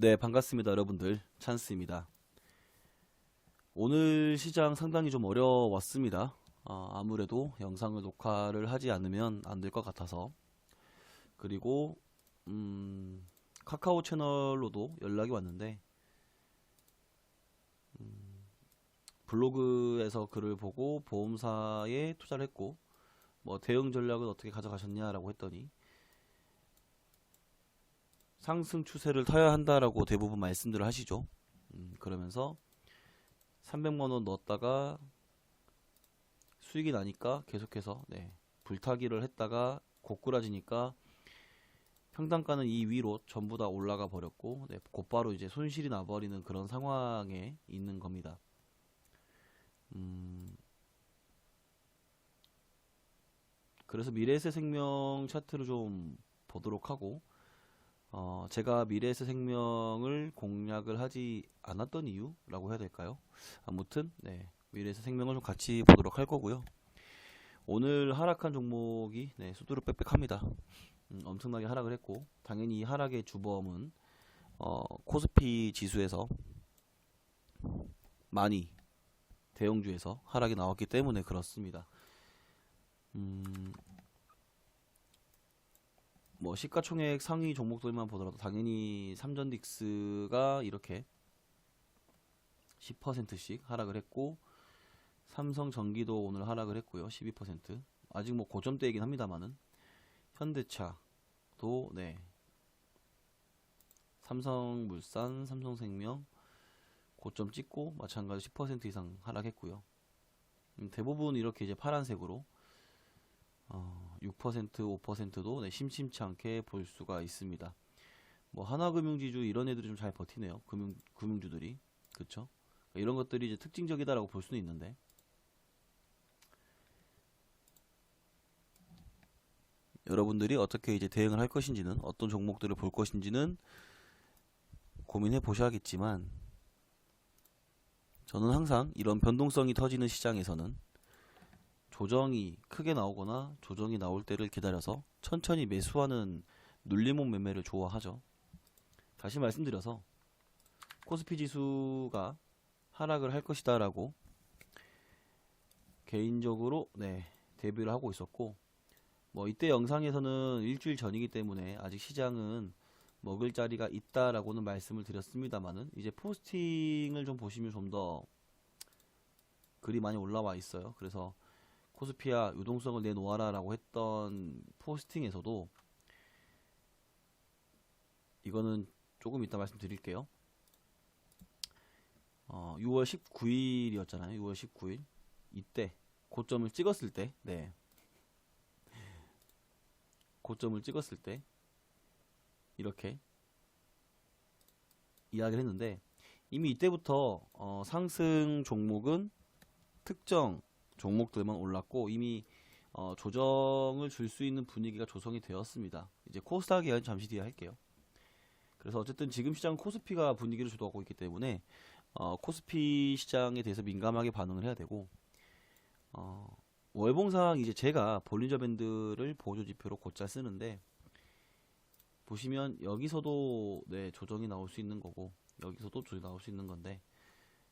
네, 반갑습니다, 여러분들. 찬스입니다. 오늘 시장 상당히 좀 어려웠습니다. 아무래도 영상을 녹화를 하지 않으면 안 될 것 같아서. 그리고, 카카오 채널로도 연락이 왔는데, 블로그에서 글을 보고 보험사에 투자를 했고, 뭐 대응 전략은 어떻게 가져가셨냐라고 했더니, 상승 추세를 타야 한다라고 대부분 말씀들을 하시죠. 그러면서 300만 원 넣었다가 수익이 나니까 계속해서 불타기를 했다가 고꾸라지니까 평단가는 이 위로 전부 다 올라가 버렸고 곧바로 이제 손실이 나버리는 그런 상황에 있는 겁니다. 그래서 미래에셋생명 차트를 좀 보도록 하고 제가 미래에셋생명을 공략을 하지 않았던 이유라고 해야 될까요? 아무튼 미래에셋생명을 좀 같이 보도록 할 거고요. 오늘 하락한 종목이 수두룩 빽빽합니다. 엄청나게 하락을 했고 당연히 이 하락의 주범은 코스피 지수에서 많이 대형주에서 하락이 나왔기 때문에 그렇습니다. 뭐 시가총액 상위 종목들만 보더라도 당연히 삼전딕스가 이렇게 10%씩 하락을 했고 삼성전기도 오늘 하락을 했고요. 12%. 아직 뭐 고점대이긴 합니다만은 현대차도 삼성물산, 삼성생명 고점 찍고 마찬가지 10% 이상 하락했고요. 대부분 이렇게 이제 파란색으로 6%, 5%도 심심치 않게 볼 수가 있습니다. 뭐 하나금융지주 이런 애들이 좀 잘 버티네요. 금융주들이 그쵸? 이런 것들이 이제 특징적이다라고 볼 수는 있는데 여러분들이 어떻게 이제 대응을 할 것인지는 어떤 종목들을 볼 것인지는 고민해 보셔야겠지만 저는 항상 이런 변동성이 터지는 시장에서는 조정이 크게 나오거나 조정이 나올 때를 기다려서 천천히 매수하는 눌림목 매매를 좋아하죠. 다시 말씀드려서 코스피 지수가 하락을 할 것이다 라고 개인적으로 대비를 하고 있었고 뭐 이때 영상에서는 일주일 전이기 때문에 아직 시장은 먹을 자리가 있다라고는 말씀을 드렸습니다만은 이제 포스팅을 좀 보시면 좀 더 글이 많이 올라와 있어요. 그래서 코스피야 유동성을 내놓아라 라고 했던 포스팅에서도 이거는 조금 이따 말씀드릴게요. 6월 19일이었잖아요. 6월 19일 이때 고점을 찍었을 때 고점을 찍었을 때 이렇게 이야기를 했는데 이미 이때부터 상승 종목은 특정 종목들만 올랐고 이미 조정을 줄 수 있는 분위기가 조성이 되었습니다. 이제 코스닥 이야기 잠시 뒤에 할게요. 그래서 어쨌든 지금 시장 코스피가 분위기를 주도하고 있기 때문에 코스피 시장에 대해서 민감하게 반응을 해야 되고 월봉상 이제 제가 볼린저 밴드를 보조 지표로 곧잘 쓰는데 보시면 여기서도 조정이 나올 수 있는 거고 여기서도 조정이 나올 수 있는 건데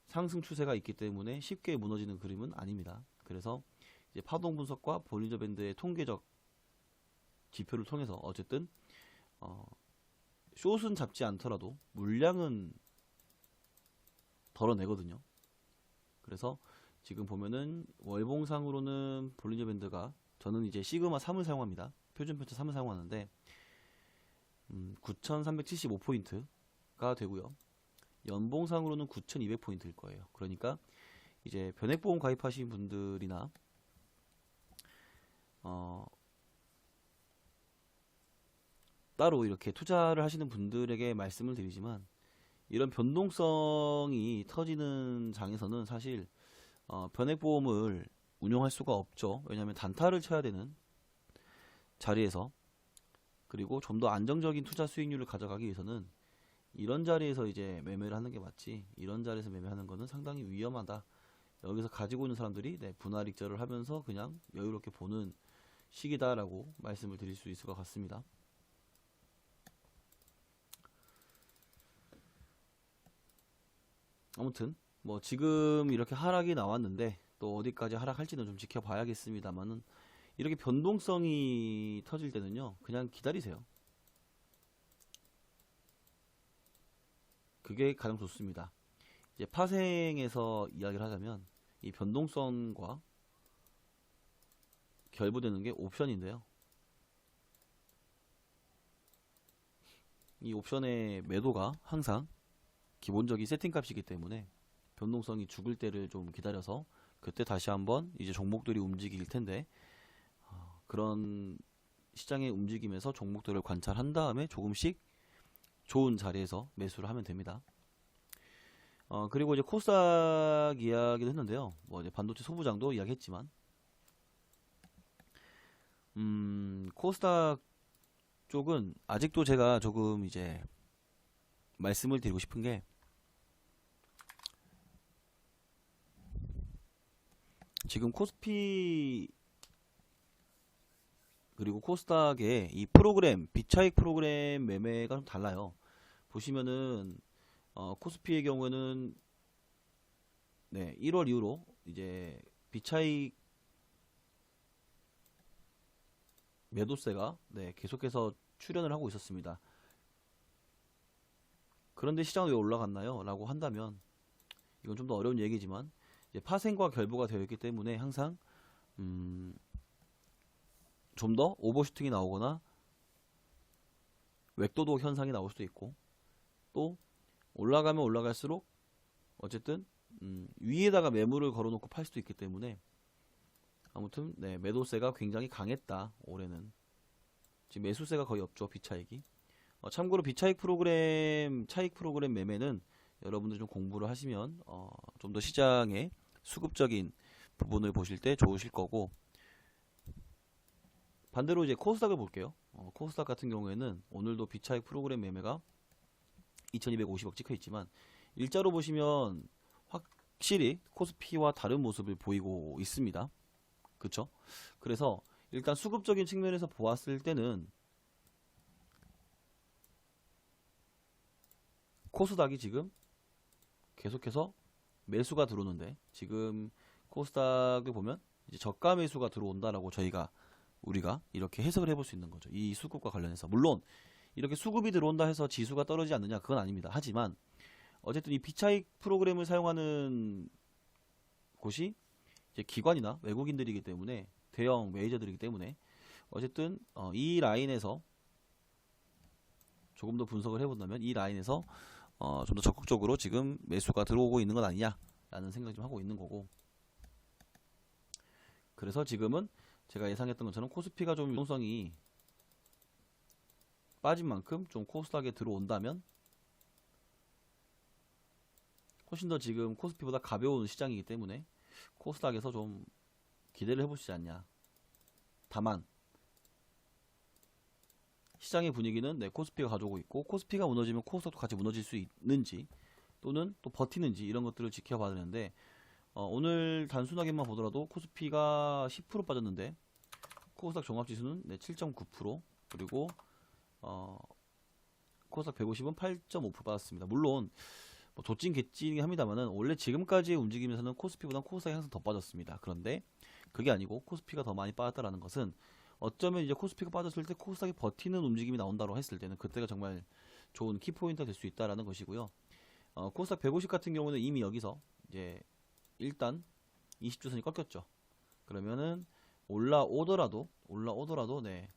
상승 추세가 있기 때문에 쉽게 무너지는 그림은 아닙니다. 그래서 이제 파동 분석과 볼린저 밴드의 통계적 지표를 통해서 어쨌든 숏은 잡지 않더라도 물량은 덜어내거든요. 그래서 지금 보면은 월봉상으로는 볼린저 밴드가 저는 이제 시그마 3을 사용합니다. 표준 편차 3을 사용하는데 9375포인트가 되고요. 연봉상으로는 9200포인트일 거예요. 그러니까 이제 변액보험 가입하신 분들이나 따로 이렇게 투자를 하시는 분들에게 말씀을 드리지만 이런 변동성이 터지는 장에서는 사실 변액보험을 운용할 수가 없죠. 왜냐하면 단타를 쳐야 되는 자리에서 그리고 좀 더 안정적인 투자 수익률을 가져가기 위해서는 이런 자리에서 이제 매매를 하는 게 맞지 이런 자리에서 매매하는 거는 상당히 위험하다. 여기서 가지고 있는 사람들이 분할 익절을 하면서 그냥 여유롭게 보는 시기다라고 말씀을 드릴 수 있을 것 같습니다. 아무튼 뭐 지금 이렇게 하락이 나왔는데 또 어디까지 하락할지는 좀 지켜봐야겠습니다만은 이렇게 변동성이 터질 때는요 그냥 기다리세요. 그게 가장 좋습니다. 이제 파생에서 이야기를 하자면 이 변동성과 결부되는 게 옵션인데요. 이 옵션의 매도가 항상 기본적인 세팅값이기 때문에 변동성이 죽을 때를 좀 기다려서 그때 다시 한번 이제 종목들이 움직일 텐데 그런 시장의 움직임에서 종목들을 관찰한 다음에 조금씩 좋은 자리에서 매수를 하면 됩니다. 그리고 이제 코스닥 이야기도 했는데요. 뭐 이제 반도체 소부장도 이야기했지만, 코스닥 쪽은 아직도 제가 조금 이제 말씀을 드리고 싶은 게, 지금 코스피 그리고 코스닥의 이 프로그램, 비차익 프로그램 매매가 좀 달라요. 보시면은, 코스피의 경우에는, 네, 1월 이후로 이제 비차익 매도세가 네, 계속해서 출현을 하고 있었습니다. 그런데 시장은 왜 올라갔나요? 라고 한다면 이건 좀 더 어려운 얘기지만 이제 파생과 결부가 되어 있기 때문에 항상 좀 더 오버슈팅이 나오거나 웹도도 현상이 나올 수도 있고 또 올라가면 올라갈수록 어쨌든 위에다가 매물을 걸어놓고 팔 수도 있기 때문에 아무튼 네, 매도세가 굉장히 강했다. 올해는 지금 매수세가 거의 없죠. 비차익이. 참고로 비차익 프로그램, 차익 프로그램 매매는 여러분들 좀 공부를 하시면 좀 더 시장의 수급적인 부분을 보실 때 좋으실 거고 반대로 이제 코스닥을 볼게요. 코스닥 같은 경우에는 오늘도 비차익 프로그램 매매가 2250억 찍혀 있지만 일자로 보시면 확실히 코스피와 다른 모습을 보이고 있습니다. 그쵸? 그래서 일단 수급적인 측면에서 보았을 때는 코스닥이 지금 계속해서 매수가 들어오는데 지금 코스닥을 보면 이제 저가 매수가 들어온다라고 우리가 이렇게 해석을 해볼 수 있는 거죠. 이 수급과 관련해서 물론 이렇게 수급이 들어온다 해서 지수가 떨어지지 않느냐 그건 아닙니다. 하지만 어쨌든 이 비차익 프로그램을 사용하는 곳이 이제 기관이나 외국인들이기 때문에 대형 메이저들이기 때문에 어쨌든 이 라인에서 조금 더 분석을 해본다면 이 라인에서 좀 더 적극적으로 지금 매수가 들어오고 있는 건 아니냐라는 생각을 좀 하고 있는 거고 그래서 지금은 제가 예상했던 것처럼 코스피가 좀 유동성이 빠진 만큼 좀 코스닥에 들어온다면 훨씬 더 지금 코스피보다 가벼운 시장이기 때문에 코스닥에서 좀 기대를 해보시지 않냐. 다만 시장의 분위기는 네, 코스피가 가져오고 있고 코스피가 무너지면 코스닥도 같이 무너질 수 있는지 또는 또 버티는지 이런 것들을 지켜봐야 되는데 오늘 단순하게만 보더라도 코스피가 10% 빠졌는데 코스닥 종합지수는 네, 7.9% 그리고 코스닥 150은 8.5% 빠졌습니다. 물론 뭐 도찐 개찐이 합니다만은 원래 지금까지의 움직임에서는 코스피보다는 코스닥이 항상 더 빠졌습니다. 그런데 그게 아니고 코스피가 더 많이 빠졌다라는 것은 어쩌면 이제 코스피가 빠졌을 때 코스닥이 버티는 움직임이 나온다고 했을 때는 그때가 정말 좋은 키포인트가 될 수 있다라는 것이고요. 코스닥 150 같은 경우는 이미 여기서 이제 일단 20주선이 꺾였죠. 그러면은 올라오더라도 네,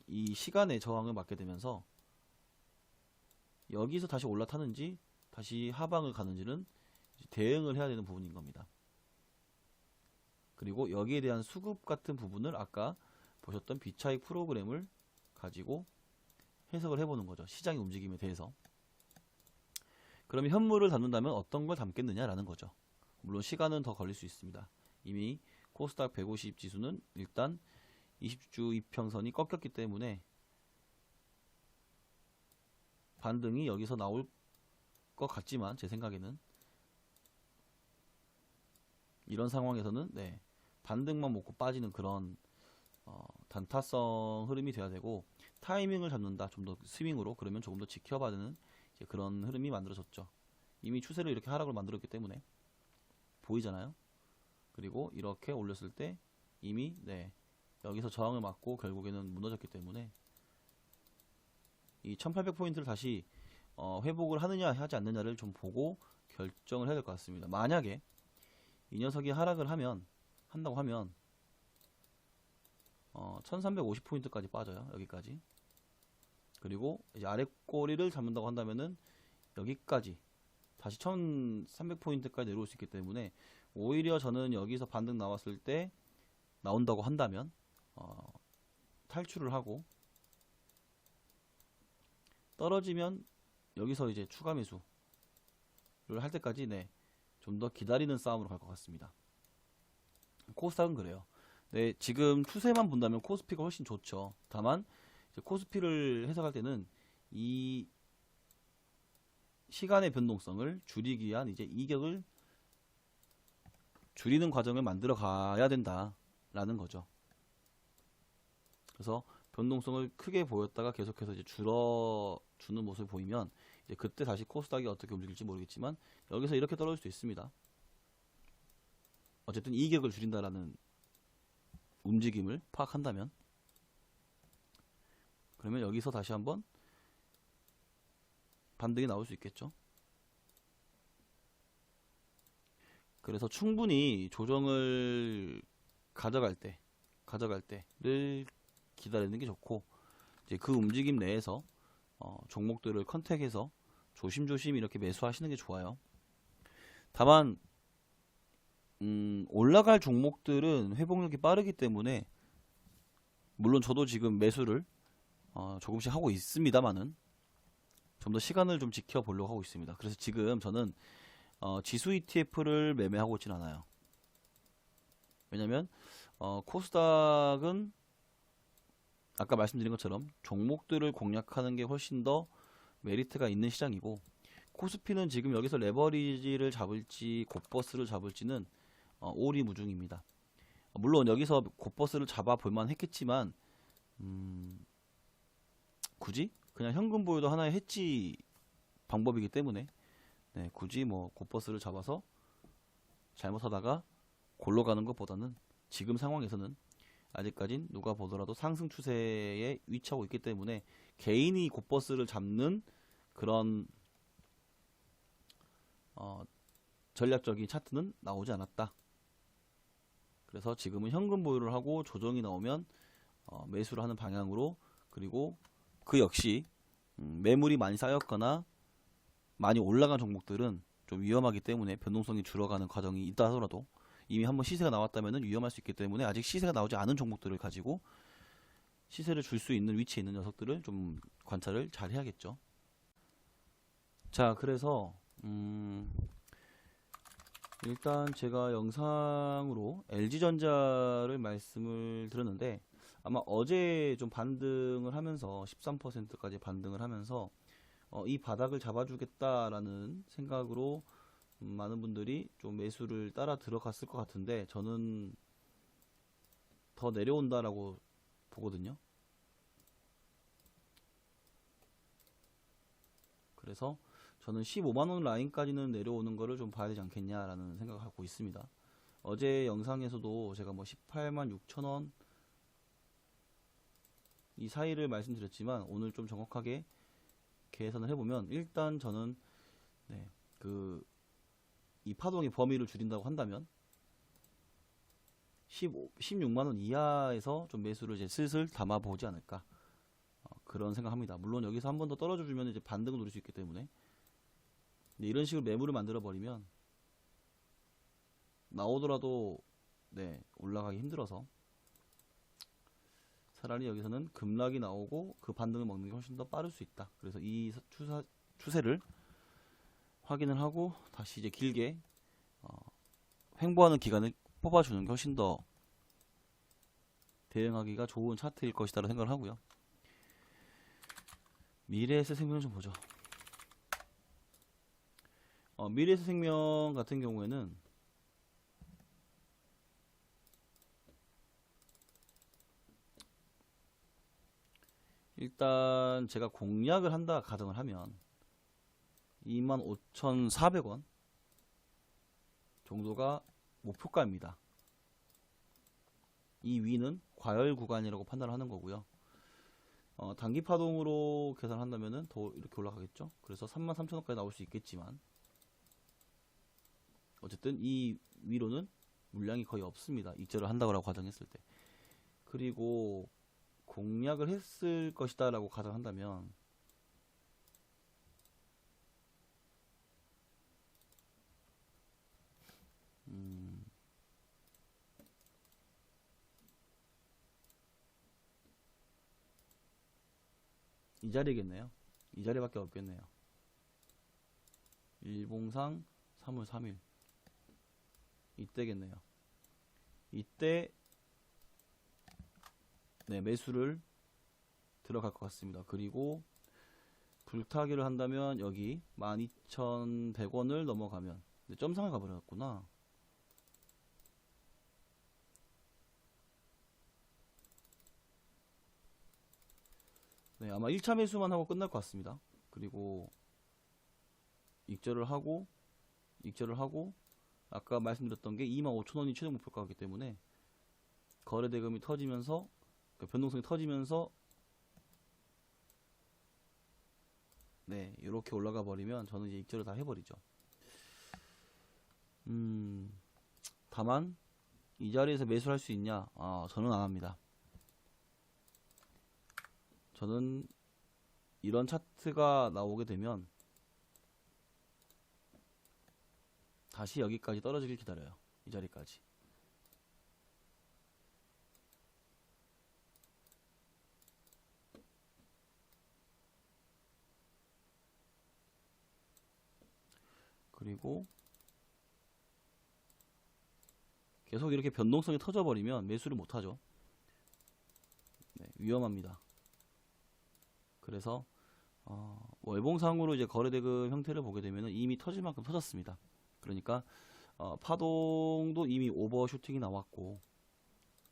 이 시간의 저항을 맞게 되면서 여기서 다시 올라타는지 다시 하방을 가는지는 대응을 해야 되는 부분인 겁니다. 그리고 여기에 대한 수급 같은 부분을 아까 보셨던 비차익 프로그램을 가지고 해석을 해보는 거죠. 시장의 움직임에 대해서. 그러면 현물을 담는다면 어떤 걸 담겠느냐라는 거죠. 물론 시간은 더 걸릴 수 있습니다. 이미 코스닥 150 지수는 일단 20주 이평선이 꺾였기 때문에 반등이 여기서 나올 것 같지만 제 생각에는 이런 상황에서는 네, 반등만 먹고 빠지는 그런 단타성 흐름이 돼야 되고 타이밍을 잡는다 좀 더 스윙으로 그러면 조금 더 지켜봐야 되는 그런 흐름이 만들어졌죠. 이미 추세를 이렇게 하락을 만들었기 때문에 보이잖아요. 그리고 이렇게 올렸을 때 이미 여기서 저항을 맞고 결국에는 무너졌기 때문에 이 1800포인트를 다시 회복을 하느냐 하지 않느냐를 좀 보고 결정을 해야 될 것 같습니다. 만약에 이 녀석이 하락을 한다고 하면 1350포인트까지 빠져요. 여기까지. 그리고 이제 아래 꼬리를 잡는다고 한다면은 여기까지 다시 1300포인트까지 내려올 수 있기 때문에 오히려 저는 여기서 반등 나왔을 때 나온다고 한다면 탈출을 하고 떨어지면 여기서 이제 추가 매수를 할 때까지 좀 더 기다리는 싸움으로 갈 것 같습니다. 코스닥은 그래요. 지금 추세만 본다면 코스피가 훨씬 좋죠. 다만 이제 코스피를 해석할 때는 이 시간의 변동성을 줄이기 위한 이제 이격을 줄이는 과정을 만들어 가야 된다라는 거죠. 그래서 변동성을 크게 보였다가 계속해서 이제 줄어주는 모습을 보이면 이제 그때 다시 코스닥이 어떻게 움직일지 모르겠지만 여기서 이렇게 떨어질 수 있습니다. 어쨌든 이격을 줄인다라는 움직임을 파악한다면 그러면 여기서 다시 한번 반등이 나올 수 있겠죠. 그래서 충분히 조정을 가져갈 때를 기다리는 게 좋고 이제 그 움직임 내에서 종목들을 컨택해서 조심조심 이렇게 매수하시는 게 좋아요. 다만 올라갈 종목들은 회복력이 빠르기 때문에 물론 저도 지금 매수를 조금씩 하고 있습니다만은 좀 더 시간을 좀 지켜보려고 하고 있습니다. 그래서 지금 저는 지수 ETF를 매매하고 있진 않아요. 왜냐면 코스닥은 아까 말씀드린 것처럼 종목들을 공략하는 게 훨씬 더 메리트가 있는 시장이고 코스피는 지금 여기서 레버리지를 잡을지 곧버스를 잡을지는 오리무중입니다. 물론 여기서 곧버스를 잡아 볼만 했겠지만 굳이 그냥 현금 보유도 하나의 해지 방법이기 때문에 굳이 뭐 곧버스를 잡아서 잘못하다가 골로 가는 것보다는 지금 상황에서는 아직까진 누가 보더라도 상승 추세에 위치하고 있기 때문에 개인이 곧버스를 잡는 그런 전략적인 차트는 나오지 않았다. 그래서 지금은 현금 보유를 하고 조정이 나오면 매수를 하는 방향으로, 그리고 그 역시 매물이 많이 쌓였거나 많이 올라간 종목들은 좀 위험하기 때문에 변동성이 줄어가는 과정이 있다 하더라도 이미 한번 시세가 나왔다면 위험할 수 있기 때문에 아직 시세가 나오지 않은 종목들을 가지고 시세를 줄 수 있는 위치에 있는 녀석들을 좀 관찰을 잘 해야겠죠. 자, 그래서 일단 제가 영상으로 LG전자를 말씀을 드렸는데 아마 어제 좀 반등을 하면서 13%까지 반등을 하면서 이 바닥을 잡아주겠다라는 생각으로 많은 분들이 좀 매수를 따라 들어갔을 것 같은데 저는 더 내려온다라고 보거든요. 그래서 저는 15만원 라인까지는 내려오는 거를 좀 봐야 되지 않겠냐라는 생각을 하고 있습니다. 어제 영상에서도 제가 뭐 18만 6천원 이 사이를 말씀드렸지만 오늘 좀 정확하게 계산을 해보면 일단 저는 이 파동의 범위를 줄인다고 한다면 16만원 이하에서 좀 매수를 이제 슬슬 담아보지 않을까 그런 생각합니다. 물론 여기서 한 번 더 떨어져주면 이제 반등을 노릴 수 있기 때문에 이런 식으로 매물을 만들어 버리면 나오더라도 올라가기 힘들어서 차라리 여기서는 급락이 나오고 그 반등을 먹는 게 훨씬 더 빠를 수 있다. 그래서 이 추세를 확인을 하고 다시 이제 길게 횡보하는 기간을 뽑아주는 게 훨씬 더 대응하기가 좋은 차트일 것이다라고 생각을 하고요. 미래에셋생명을 좀 보죠. 미래에셋생명 같은 경우에는 일단 제가 공략을 한다 가정을 하면 25,400원 정도가 목표가입니다. 이 위는 과열 구간이라고 판단을 하는 거고요. 단기 파동으로 계산한다면은 더 이렇게 올라가겠죠. 그래서 33,000원까지 나올 수 있겠지만 어쨌든 이 위로는 물량이 거의 없습니다. 익절을 한다고 가정했을 때. 그리고 공략을 했을 것이다 라고 가정한다면 이 자리겠네요. 이 자리밖에 없겠네요. 일봉상 3월 3일 이때겠네요. 이때 네, 매수를 들어갈 것 같습니다. 그리고 불타기를 한다면 여기 12,100원을 넘어가면 점상을 가버렸구나. 네, 아마 1차 매수만 하고 끝날 것 같습니다. 그리고 익절을 하고 아까 말씀드렸던 게 25,000원이 최종 목표가이기 때문에 거래대금이 터지면서 변동성이 터지면서 네, 이렇게 올라가 버리면 저는 이제 익절을 다 해버리죠. 다만 이 자리에서 매수를 할 수 있냐? 저는 안 합니다. 저는 이런 차트가 나오게 되면 다시 여기까지 떨어지길 기다려요. 이 자리까지. 그리고 계속 이렇게 변동성이 터져버리면 매수를 못하죠. 네, 위험합니다. 그래서 월봉상으로 이제 거래대금 형태를 보게 되면 이미 터질 만큼 터졌습니다. 그러니까 파동도 이미 오버슈팅이 나왔고,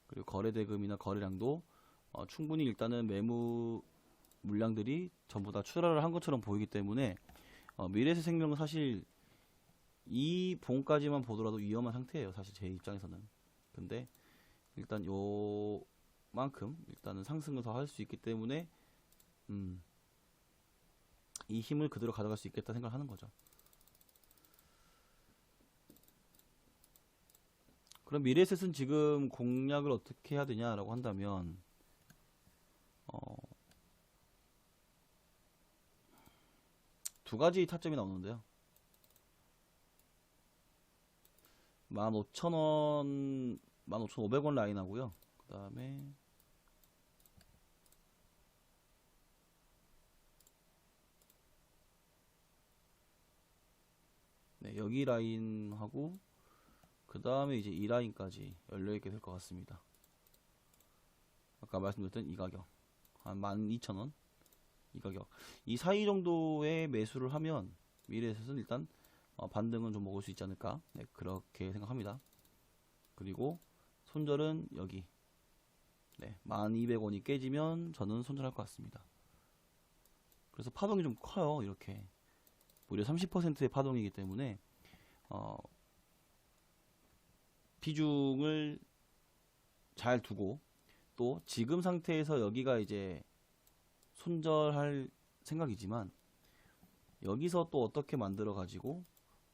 그리고 거래대금이나 거래량도 충분히 일단은 매무 물량들이 전부 다 출하를 한 것처럼 보이기 때문에 미래에셋생명은 사실 이 봉까지만 보더라도 위험한 상태예요. 사실 제 입장에서는. 근데 일단 요만큼 일단은 상승을 더 할 수 있기 때문에 이 힘을 그대로 가져갈 수 있겠다 생각하는 거죠. 그럼 미래에셋은 지금 공략을 어떻게 해야 되냐라고 한다면 두 가지 타점이 나오는데요. 15,000원, 15,500원 라인 하고요. 그 다음에 네, 여기 라인하고 그 다음에 이제 이 라인까지 열려있게 될 것 같습니다. 아까 말씀드렸던 이 가격 한 12,000원 이 가격, 이 사이 정도의 매수를 하면 미래에셋은 일단 반등은 좀 먹을 수 있지 않을까, 네, 그렇게 생각합니다. 그리고 손절은 여기 네, 1200원이 깨지면 저는 손절할 것 같습니다. 그래서 파동이 좀 커요. 이렇게 무려 30%의 파동이기 때문에 비중을 잘 두고, 또 지금 상태에서 여기가 이제 손절할 생각이지만 여기서 또 어떻게 만들어 가지고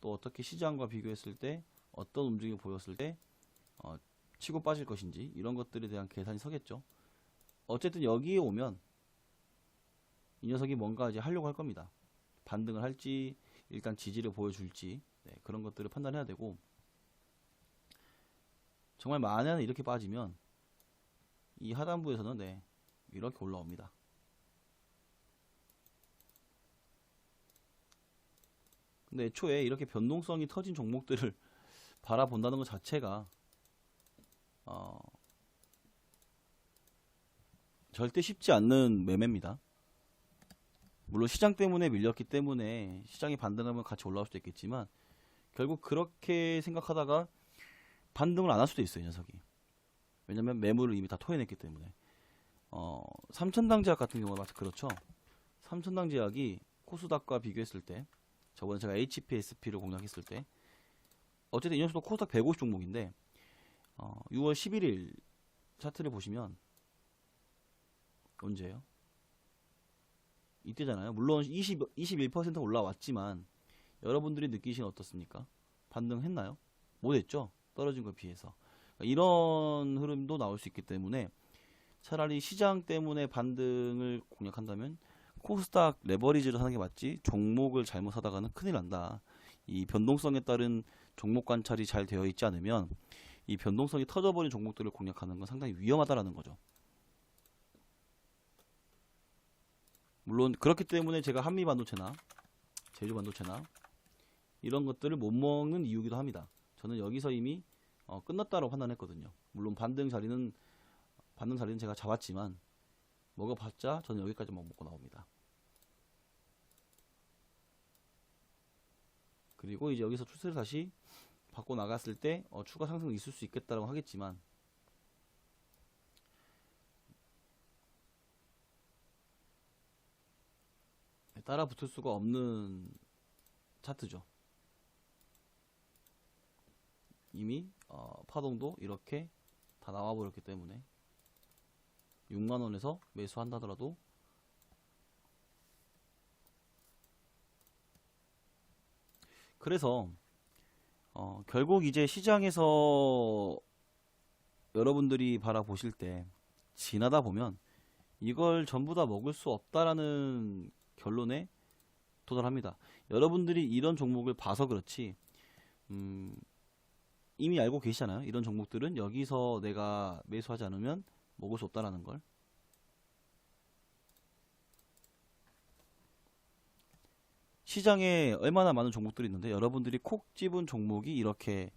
또 어떻게 시장과 비교했을 때 어떤 움직임이 보였을 때 치고 빠질 것인지, 이런 것들에 대한 계산이 서겠죠. 어쨌든 여기에 오면 이 녀석이 뭔가 이제 하려고 할 겁니다. 반등을 할지 일단 지지를 보여줄지, 네, 그런 것들을 판단해야 되고, 정말 만약에 이렇게 빠지면 이 하단부에서는 네, 이렇게 올라옵니다. 근데 애초에 이렇게 변동성이 터진 종목들을 바라본다는 것 자체가 절대 쉽지 않는 매매입니다. 물론 시장 때문에 밀렸기 때문에 시장이 반등하면 같이 올라올 수도 있겠지만, 결국 그렇게 생각하다가 반등을 안 할 수도 있어요, 이 녀석이. 왜냐면 매물을 이미 다 토해냈기 때문에. 삼천당 제약 같은 경우가 마치 그렇죠. 삼천당 제약이 코스닥과 비교했을 때 저번에 제가 HPSP를 공략했을 때. 어쨌든 이 녀석도 코스닥 150 종목인데 6월 11일 차트를 보시면 언제예요? 이때잖아요. 물론 21% 올라왔지만 여러분들이 느끼시는 어떻습니까? 반등했나요? 못했죠? 떨어진 걸 비해서. 이런 흐름도 나올 수 있기 때문에 차라리 시장 때문에 반등을 공략한다면 코스닥 레버리지를 하는 게 맞지, 종목을 잘못 사다가는 큰일 난다. 이 변동성에 따른 종목 관찰이 잘 되어 있지 않으면 이 변동성이 터져버린 종목들을 공략하는 건 상당히 위험하다라는 거죠. 물론 그렇기 때문에 제가 한미반도체나 제주반도체나 이런 것들을 못 먹는 이유기도 합니다. 저는 여기서 이미 끝났다고 판단했거든요. 물론 반등 자리는 제가 잡았지만 먹어봤자 저는 여기까지만 먹고 나옵니다. 그리고 이제 여기서 추세를 다시 받고 나갔을 때 추가 상승이 있을 수 있겠다라고 하겠지만 따라 붙을 수가 없는 차트죠. 이미 파동도 이렇게 다 나와 버렸기 때문에 6만원에서 매수한다더라도 그래서 결국 이제 시장에서 여러분들이 바라보실 때 지나다 보면 이걸 전부 다 먹을 수 없다라는 결론에 도달합니다. 여러분들이 이런 종목을 봐서 그렇지 이미 알고 계시잖아요. 이런 종목들은 여기서 내가 매수하지 않으면 먹을 수 없다라는 걸. 시장에 얼마나 많은 종목들이 있는데 여러분들이 콕 집은 종목이 이렇게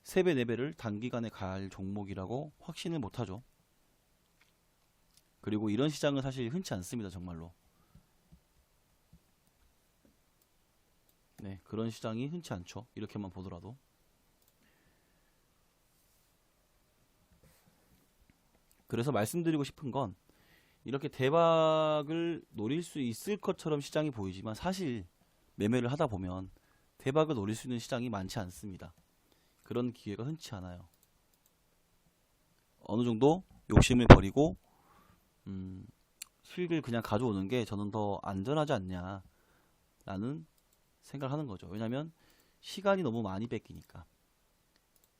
3배, 4배를 단기간에 갈 종목이라고 확신을 못하죠. 그리고 이런 시장은 사실 흔치 않습니다. 정말로. 네, 그런 시장이 흔치 않죠. 이렇게만 보더라도. 그래서 말씀드리고 싶은 건 이렇게 대박을 노릴 수 있을 것처럼 시장이 보이지만 사실 매매를 하다 보면 대박을 노릴 수 있는 시장이 많지 않습니다. 그런 기회가 흔치 않아요. 어느 정도 욕심을 버리고 수익을 그냥 가져오는 게 저는 더 안전하지 않냐 라는 생각을 하는 거죠. 왜냐면 시간이 너무 많이 뺏기니까.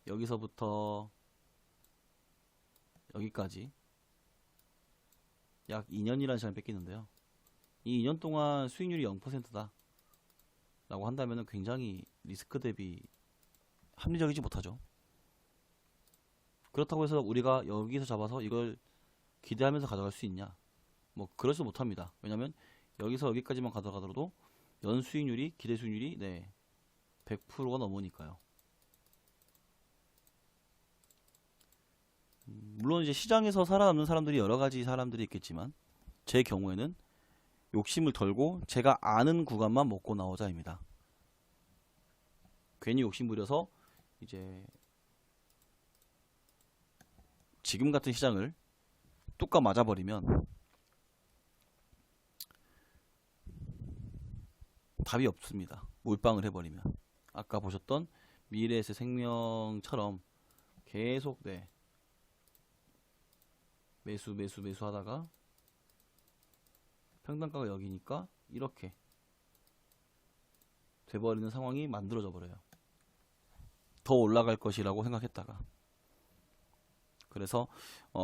여기서부터 여기까지 약 2년이라는 시간을 뺏기는데요. 이 2년 동안 수익률이 0%다 라고 한다면 굉장히 리스크 대비 합리적이지 못하죠. 그렇다고 해서 우리가 여기서 잡아서 이걸 기대하면서 가져갈 수 있냐? 뭐 그러지 못합니다. 왜냐면 여기서 여기까지만 가져가더라도 연 수익률이, 기대 수익률이 100%가 넘으니까요. 물론 이제 시장에서 살아남는 사람들이 여러 가지 사람들이 있겠지만 제 경우에는 욕심을 덜고 제가 아는 구간만 먹고 나오자입니다. 괜히 욕심 부려서 이제 지금 같은 시장을 뚝까 맞아버리면 답이 없습니다. 몰빵을 해버리면. 아까 보셨던 미래에셋 생명처럼 계속 매수 하다가 평단가가 여기니까 이렇게 돼버리는 상황이 만들어져 버려요. 더 올라갈 것이라고 생각했다가. 그래서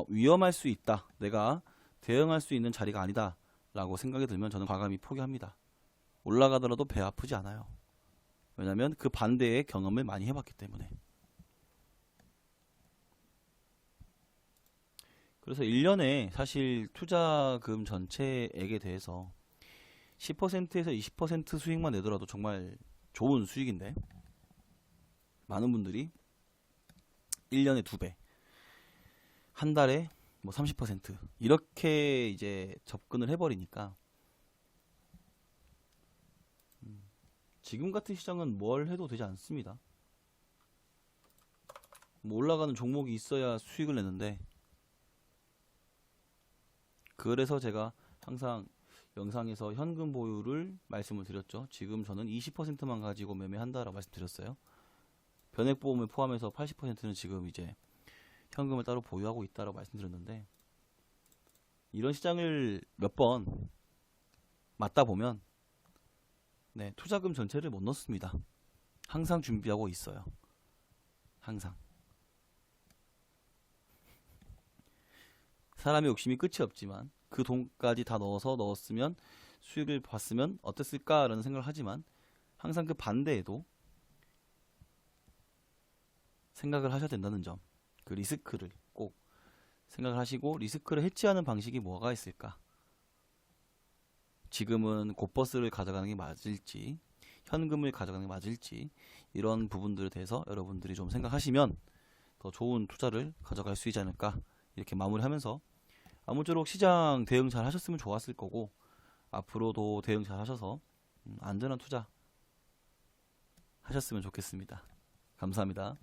위험할 수 있다, 내가 대응할 수 있는 자리가 아니다 라고 생각이 들면 저는 과감히 포기합니다. 올라가더라도 배 아프지 않아요. 왜냐면 그 반대의 경험을 많이 해봤기 때문에. 그래서 1년에 사실 투자금 전체액에 대해서 10%에서 20% 수익만 내더라도 정말 좋은 수익인데 많은 분들이 1년에 2배, 한 달에 뭐 30% 이렇게 이제 접근을 해버리니까 지금 같은 시장은 뭘 해도 되지 않습니다. 뭐 올라가는 종목이 있어야 수익을 내는데, 그래서 제가 항상 영상에서 현금 보유를 말씀을 드렸죠. 지금 저는 20%만 가지고 매매한다라고 말씀드렸어요. 변액보험을 포함해서 80%는 지금 이제 현금을 따로 보유하고 있다라고 말씀드렸는데, 이런 시장을 몇 번 맞다 보면 네, 투자금 전체를 못 넣습니다. 항상 준비하고 있어요. 항상. 사람의 욕심이 끝이 없지만 그 돈까지 다 넣었으면 수익을 봤으면 어땠을까라는 생각을 하지만, 항상 그 반대에도 생각을 하셔야 된다는 점, 그 리스크를 꼭 생각을 하시고, 리스크를 해치하는 방식이 뭐가 있을까? 지금은 곧버스를 가져가는 게 맞을지, 현금을 가져가는 게 맞을지, 이런 부분들에 대해서 여러분들이 좀 생각하시면 더 좋은 투자를 가져갈 수 있지 않을까, 이렇게 마무리하면서, 아무쪼록 시장 대응 잘 하셨으면 좋았을 거고, 앞으로도 대응 잘 하셔서 안전한 투자 하셨으면 좋겠습니다. 감사합니다.